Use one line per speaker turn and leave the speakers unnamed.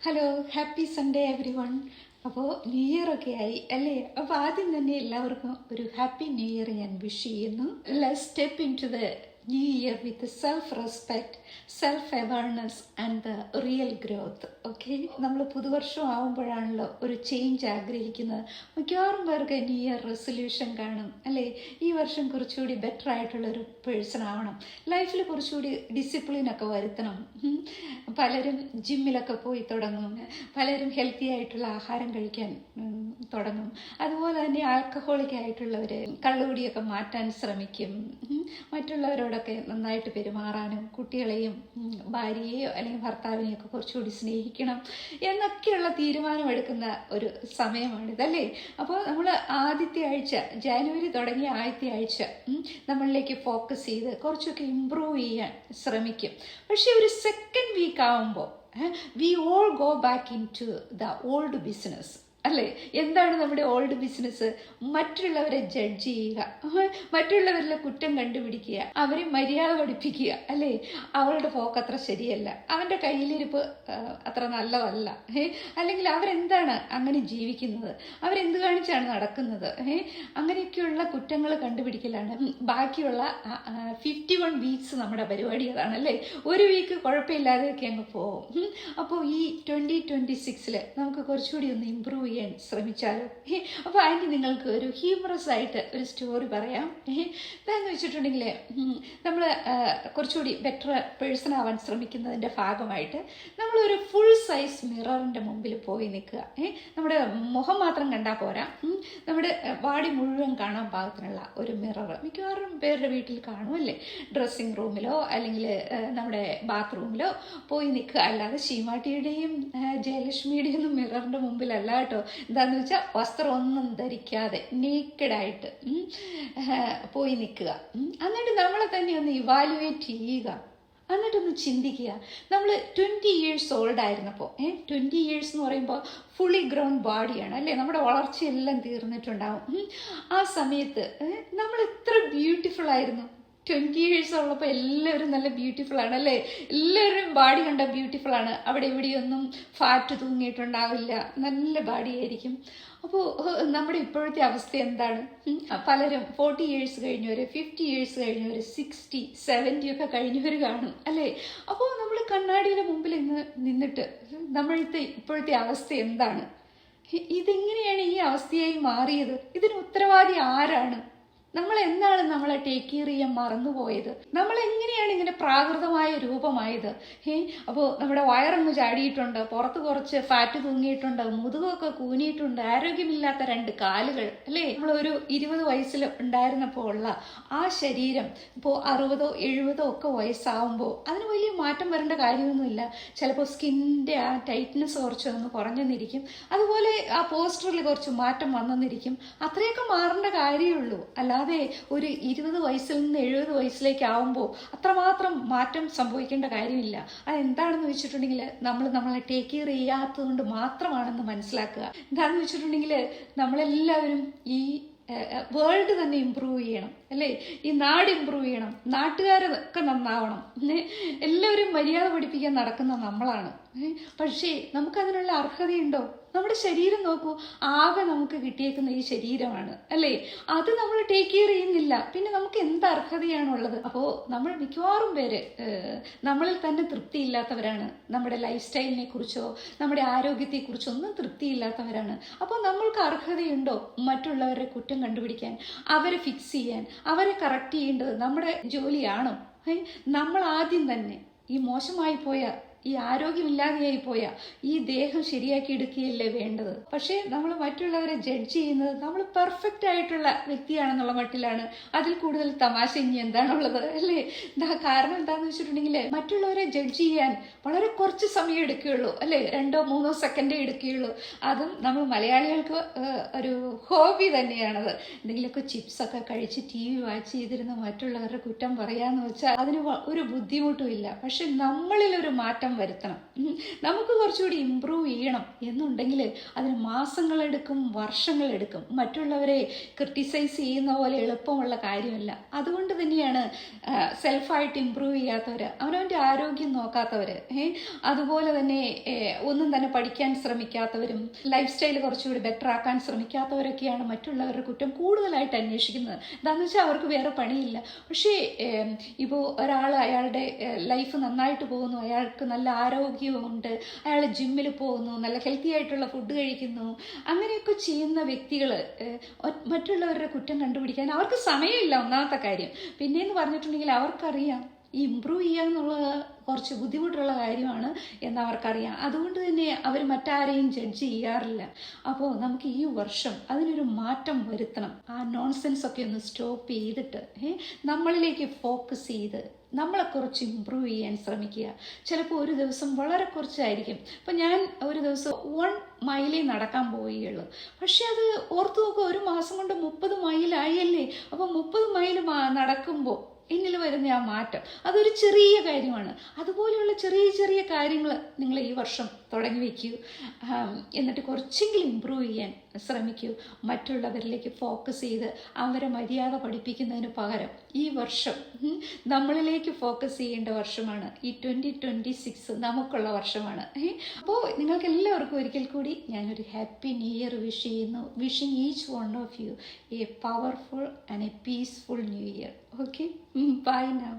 Hello, happy Sunday everyone. അപ്പോൾ new year ഒക്കെ ആയി അല്ലേ? അപ്പോൾ ആദ്യം തന്നെ എല്ലാവർക്കും ഒരു ഹാപ്പി ന്യൂ ഇയർ ഞാൻ വിഷ് ചെയ്യുന്നു. Let's step into the new year with self respect, self awareness and the real growth. Okay, നമ്മൾ പുതുവർഷം ആവുമ്പോഴാണല്ലോ ഒരു ചേഞ്ച് ആഗ്രഹിക്കുന്നത്. മിക്കവാറും പേർക്ക് ന്യൂ ഇയർ റെസൊല്യൂഷൻ കാണും അല്ലേ? ഈ വർഷം കുറച്ചുകൂടി ബെറ്റർ ആയിട്ടുള്ളൊരു പേഴ്സൺ ആവണം, ലൈഫിൽ കുറച്ചുകൂടി ഡിസിപ്ലിനൊക്കെ വരുത്തണം. പലരും ജിമ്മിലൊക്കെ പോയി തുടങ്ങും, പലരും ഹെൽത്തി ആയിട്ടുള്ള ആഹാരം കഴിക്കാൻ തുടങ്ങും. അതുപോലെ തന്നെ ആൽക്കഹോളിക് ആയിട്ടുള്ളവർ കള്ളുകുടിയൊക്കെ മാറ്റാൻ ശ്രമിക്കും. മറ്റുള്ളവരോടൊക്കെ നന്നായിട്ട് പെരുമാറാനും കുട്ടികളെയും ഭാര്യയെയോ അല്ലെങ്കിൽ ഭർത്താവിനെയൊക്കെ കുറച്ചുകൂടി സ്നേഹിക്കണം എന്നൊക്കെയുള്ള തീരുമാനമെടുക്കുന്ന ഒരു സമയമാണിതല്ലേ? അപ്പോൾ നമ്മൾ ആദ്യത്തെ ആഴ്ച, ജാനുവരി തുടങ്ങിയ ആദ്യത്തെ ആഴ്ച നമ്മളിലേക്ക് ഫോക്കസ് ചെയ്ത് കുറച്ചൊക്കെ ഇമ്പ്രൂവ് ചെയ്യാൻ ശ്രമിക്കും. പക്ഷെ ഒരു സെക്കൻഡ് വീക്ക് ആവുമ്പോൾ we all go back into the old business അല്ലേ? എന്താണ് നമ്മുടെ ഓൾഡ് ബിസിനസ്? മറ്റുള്ളവരെ ജഡ്ജ് ചെയ്യുക, മറ്റുള്ളവരിലെ കുറ്റം കണ്ടുപിടിക്കുക, അവരെ മര്യാദ പഠിപ്പിക്കുക അല്ലേ? അവളുടെ പോക്ക് അത്ര ശരിയല്ല, അവൻ്റെ കയ്യിലിരിപ്പ് അത്ര നല്ലതല്ല, അല്ലെങ്കിൽ അവരെന്താണ് അങ്ങനെ ജീവിക്കുന്നത്, അവരെന്ത് കാണിച്ചാണ് നടക്കുന്നത്, അങ്ങനെയൊക്കെയുള്ള കുറ്റങ്ങൾ കണ്ടുപിടിക്കലാണ് ബാക്കിയുള്ള 51 വീക്സ് നമ്മുടെ പരിപാടി അതാണല്ലേ? ഒരു വീക്ക് കുഴപ്പമില്ലാതെയൊക്കെ അങ്ങ് പോകും. അപ്പോൾ ഈ 2026 നമുക്ക് കുറച്ചുകൂടി ഒന്ന് ഇമ്പ്രൂവ് ചെയ്യാൻ ശ്രമിച്ചാലോ? അപ്പോൾ അതിന് നിങ്ങൾക്ക് ഒരു ഹ്യൂമറസ് ആയിട്ട് ഒരു സ്റ്റോറി പറയാം. എന്താണെന്ന് വെച്ചിട്ടുണ്ടെങ്കിൽ, നമ്മൾ കുറച്ചുകൂടി ബെറ്റർ പേഴ്സൺ ആവാൻ ശ്രമിക്കുന്നതിൻ്റെ ഭാഗമായിട്ട് നമ്മളൊരു ഫുൾ സൈസ് മിററിൻ്റെ മുമ്പിൽ പോയി നിൽക്കുക. നമ്മുടെ മുഖം മാത്രം കണ്ടാൽ പോരാ, നമ്മുടെ ബോഡി മുഴുവൻ കാണാൻ പാകത്തിനുള്ള ഒരു മിറർ മിക്കവാറും പേരുടെ വീട്ടിൽ കാണുമല്ലേ? ഡ്രസ്സിങ് റൂമിലോ അല്ലെങ്കിൽ നമ്മുടെ ബാത്റൂമിലോ പോയി നിൽക്കുക. അല്ലാതെ ശീമാട്ടിയുടെയും ജയലക്ഷ്മിയുടെയും ഒന്നും മിററിൻ്റെ മുമ്പിലല്ല കേട്ടോ. എന്താന്ന് വെച്ചാൽ വസ്ത്രം ഒന്നും ധരിക്കാതെ നേക്കഡായിട്ട് പോയി നിൽക്കുക. എന്നിട്ട് നമ്മളെ തന്നെ ഒന്ന് ഇവാലുവേറ്റ് ചെയ്യുക. എന്നിട്ടൊന്ന് ചിന്തിക്കുക, നമ്മൾ 20 ഇയേഴ്സ് ഓൾഡ് ആയിരുന്നപ്പോൾ, 20 ഇയേഴ്സ് എന്ന് പറയുമ്പോൾ ഫുള്ളി ഗ്രോൺ ബോഡിയാണ് അല്ലേ? നമ്മുടെ വളർച്ചയെല്ലാം തീർന്നിട്ടുണ്ടാവും. ആ സമയത്ത് നമ്മൾ എത്ര ബ്യൂട്ടിഫുൾ ആയിരുന്നു. 20 ഇയേഴ്സ് ഉള്ളപ്പോൾ എല്ലാവരും നല്ല ബ്യൂട്ടിഫുൾ ആണ് അല്ലേ? എല്ലാവരും ബോഡി കണ്ട ബ്യൂട്ടിഫുൾ ആണ്. അവിടെ ഇവിടെയൊന്നും ഫാറ്റ് തൂങ്ങിയിട്ടുണ്ടാവില്ല, നല്ല ബോഡി ആയിരിക്കും. അപ്പോൾ നമ്മുടെ ഇപ്പോഴത്തെ അവസ്ഥ എന്താണ്? പലരും 40 ഇയേഴ്സ് കഴിഞ്ഞവർ, 50 ഇയേഴ്സ് കഴിഞ്ഞവർ, 60, 70 ഒക്കെ കഴിഞ്ഞവർ കാണും അല്ലേ? അപ്പോൾ നമ്മൾ കണ്ണാടിയുടെ മുമ്പിൽ നിന്നിട്ട് നമ്മളുടെ ഇപ്പോഴത്തെ അവസ്ഥ എന്താണ്? ഇതെങ്ങനെയാണ് ഈ അവസ്ഥയായി മാറിയത്? ഇതിന് ഉത്തരവാദി ആരാണ്? നമ്മൾ എന്താണ് നമ്മളെ ടേക്ക് കെയർ ചെയ്യാൻ മറന്നുപോയത്? നമ്മൾ എങ്ങനെയാണ് ഇങ്ങനെ പ്രാകൃതമായ രൂപമായത്? അപ്പോൾ നമ്മുടെ വയറങ്ങ് ചാടിയിട്ടുണ്ട്, പുറത്ത് കുറച്ച് ഫാറ്റ് തൂങ്ങിയിട്ടുണ്ട്, മുതുകൊക്കെ കൂനിയിട്ടുണ്ട്, ആരോഗ്യമില്ലാത്ത 2 കാലുകൾ അല്ലേ? നമ്മളൊരു 20 വയസ്സിൽ ഉണ്ടായിരുന്നപ്പോൾ ഉള്ള ആ ശരീരം ഇപ്പോൾ 60, 70 ഒക്കെ വയസ്സാവുമ്പോൾ അതിന് വലിയ മാറ്റം വരേണ്ട കാര്യമൊന്നുമില്ല. ചിലപ്പോൾ സ്കിന്നിൻ്റെ ആ ടൈറ്റ്നെസ് കുറച്ചൊന്ന് കുറഞ്ഞെന്നിരിക്കും, അതുപോലെ ആ പോസ്റ്ററിൽ കുറച്ച് മാറ്റം വന്നെന്നിരിക്കും. അത്രയൊക്കെ മാറേണ്ട കാര്യമുള്ളൂ. അല്ലാതെ ഒരു 20 വയസ്സിൽ നിന്ന് 70 വയസ്സിലേക്ക് ആവുമ്പോൾ അത്രമാത്രം മാറ്റം സംഭവിക്കേണ്ട കാര്യമില്ല. അതെന്താണെന്ന് വെച്ചിട്ടുണ്ടെങ്കിൽ നമ്മളെ ടേക്ക് കെയർ ചെയ്യാത്തത് കൊണ്ട് മാത്രമാണെന്ന് മനസ്സിലാക്കുക. എന്താണെന്ന് വെച്ചിട്ടുണ്ടെങ്കിൽ നമ്മളെല്ലാവരും ഈ വേൾഡ് തന്നെ ഇമ്പ്രൂവ് ചെയ്യണം അല്ലേ? ഈ നാട് ഇമ്പ്രൂവ് ചെയ്യണം, നാട്ടുകാരൊക്കെ നന്നാവണം. എല്ലാവരും മര്യാദ പഠിപ്പിക്കാൻ നടക്കുന്ന നമ്മളാണ്. പക്ഷേ നമുക്കതിനുള്ള അർഹതയുണ്ടോ? നമ്മുടെ ശരീരം നോക്കൂ, ആകെ നമുക്ക് കിട്ടിയേക്കുന്ന ഈ ശരീരമാണ് അല്ലേ? അത് നമ്മൾ ടേക്ക് കെയർ ചെയ്യുന്നില്ല, പിന്നെ നമുക്ക് എന്ത് അർഹതയാണുള്ളത്? അപ്പോൾ നമ്മൾ മിക്കവാറും പേര് നമ്മളിൽ തന്നെ തൃപ്തിയില്ലാത്തവരാണ്. നമ്മുടെ ലൈഫ് സ്റ്റൈലിനെ കുറിച്ചോ നമ്മുടെ ആരോഗ്യത്തെക്കുറിച്ചോ ഒന്നും തൃപ്തിയില്ലാത്തവരാണ്. അപ്പോൾ നമ്മൾക്ക് അർഹതയുണ്ടോ മറ്റുള്ളവരുടെ കുറ്റം കണ്ടുപിടിക്കാൻ, അവരെ ഫിക്സ് ചെയ്യാൻ, അവരെ കറക്റ്റ് ചെയ്യേണ്ടത് നമ്മുടെ ജോലിയാണോ? നമ്മൾ ആദ്യം തന്നെ ഈ മോശമായി പോയ, ഈ ആരോഗ്യമില്ലാതെയായി പോയ ഈ ദേഹം ശരിയാക്കി എടുക്കുകയല്ലേ വേണ്ടത്? പക്ഷേ നമ്മൾ മറ്റുള്ളവരെ ജഡ്ജ് ചെയ്യുന്നത് നമ്മൾ പെർഫെക്റ്റ് ആയിട്ടുള്ള വ്യക്തിയാണെന്നുള്ള മട്ടിലാണ്. അതിൽ കൂടുതൽ തമാശ ഇനി എന്താണുള്ളത് അല്ലേ? കാരണം എന്താണെന്ന് വെച്ചിട്ടുണ്ടെങ്കിൽ, മറ്റുള്ളവരെ ജഡ്ജ് ചെയ്യാൻ വളരെ കുറച്ച് സമയം എടുക്കുകയുള്ളൂ അല്ലേ? 2 or 3 സെക്കൻഡേ എടുക്കുകയുള്ളൂ. അതും നമ്മൾ മലയാളികൾക്ക് ഒരു ഹോബി തന്നെയാണത്. എന്തെങ്കിലുമൊക്കെ ചിപ്സൊക്കെ കഴിച്ച് TV വാച്ച് ചെയ്തിരുന്ന മറ്റുള്ളവരുടെ കുറ്റം പറയാന്ന് വെച്ചാൽ അതിന് ഒരു ബുദ്ധിമുട്ടും ഇല്ല. പക്ഷെ നമ്മളിലൊരു മാറ്റം മാറ്റം വരുത്തണം. നമുക്ക് കുറച്ചുകൂടി ഇമ്പ്രൂവ് ചെയ്യണം എന്നുണ്ടെങ്കിൽ അതിന് മാസങ്ങളെടുക്കും, വർഷങ്ങളെടുക്കും. മറ്റുള്ളവരെ ക്രിട്ടിസൈസ് ചെയ്യുന്ന പോലെ എളുപ്പമുള്ള കാര്യമല്ല. അതുകൊണ്ട് തന്നെയാണ് സെൽഫായിട്ട് ഇമ്പ്രൂവ് ചെയ്യാത്തവർ, അവനവൻ്റെ ആരോഗ്യം നോക്കാത്തവർ, അതുപോലെ തന്നെ ഒന്നും തന്നെ പഠിക്കാൻ ശ്രമിക്കാത്തവരും ലൈഫ് സ്റ്റൈൽ കുറച്ചുകൂടി ബെറ്റർ ആക്കാൻ ശ്രമിക്കാത്തവരൊക്കെയാണ് മറ്റുള്ളവരുടെ കുറ്റം കൂടുതലായിട്ട് അന്വേഷിക്കുന്നത്. എന്താണെന്ന് വെച്ചാൽ അവർക്ക് വേറെ പണിയില്ല. പക്ഷേ ഇപ്പോൾ ഒരാൾ അയാളുടെ ലൈഫ് നന്നായിട്ട് പോകുന്നു, അയാൾക്ക് നല്ല ആരോഗ്യമുണ്ട്, അയാൾ ജിമ്മിൽ പോകുന്നു, നല്ല ഹെൽത്തി ആയിട്ടുള്ള ഫുഡ് കഴിക്കുന്നു, അങ്ങനെയൊക്കെ ചെയ്യുന്ന വ്യക്തികൾ മറ്റുള്ളവരുടെ കുറ്റം കണ്ടുപിടിക്കാൻ അവർക്ക് സമയമില്ല. ഒന്നാമത്തെ കാര്യം. പിന്നെയെന്ന് പറഞ്ഞിട്ടുണ്ടെങ്കിൽ അവർക്കറിയാം ഈ ഇമ്പ്രൂവ് ചെയ്യുക എന്നുള്ളത് കുറച്ച് ബുദ്ധിമുട്ടുള്ള കാര്യമാണ് എന്നവർക്കറിയാം. അതുകൊണ്ട് തന്നെ അവർ മറ്റാരെയും ജഡ്ജ് ചെയ്യാറില്ല. അപ്പോൾ നമുക്ക് ഈ വർഷം അതിനൊരു മാറ്റം വരുത്തണം. ആ നോൺസെൻസ് ഒക്കെ ഒന്ന് സ്റ്റോപ്പ് ചെയ്തിട്ട് നമ്മളിലേക്ക് ഫോക്കസ് ചെയ്ത് നമ്മളെ കുറച്ച് ഇമ്പ്രൂവ് ചെയ്യാൻ ശ്രമിക്കുക. ചിലപ്പോൾ ഒരു ദിവസം വളരെ കുറച്ചായിരിക്കും. അപ്പം ഞാൻ ഒരു ദിവസം 1 മൈലേ നടക്കാൻ പോവുകയുള്ളൂ. പക്ഷെ അത് ഓർത്തു നോക്കുക, ഒരു മാസം കൊണ്ട് 30 മൈലായല്ലേ. അപ്പോൾ 30 മൈൽ നടക്കുമ്പോൾ എന്നിൽ വരുന്ന ആ മാറ്റം അതൊരു ചെറിയ കാര്യമാണ്. അതുപോലെയുള്ള ചെറിയ ചെറിയ കാര്യങ്ങൾ നിങ്ങൾ ഈ വർഷം തുടങ്ങി വയ്ക്കൂ. എന്നിട്ട് കുറച്ചെങ്കിലും ഇമ്പ്രൂവ് ചെയ്യാൻ ശ്രമിക്കൂ. മറ്റുള്ളവരിലേക്ക് ഫോക്കസ് ചെയ്ത് അവരെ മര്യാദ പഠിപ്പിക്കുന്നതിന് പകരം ഈ വർഷം നമ്മളിലേക്ക് ഫോക്കസ് ചെയ്യേണ്ട വർഷമാണ്. ഈ 2026 നമുക്കുള്ള വർഷമാണ്. അപ്പോൾ നിങ്ങൾക്ക് എല്ലാവർക്കും ഒരിക്കൽ കൂടി ഞാനൊരു ഹാപ്പി ന്യൂ ഇയർ വിഷ് ചെയ്യുന്നു. Wishing each one of you a powerful and a peaceful new year. Okay, bye now.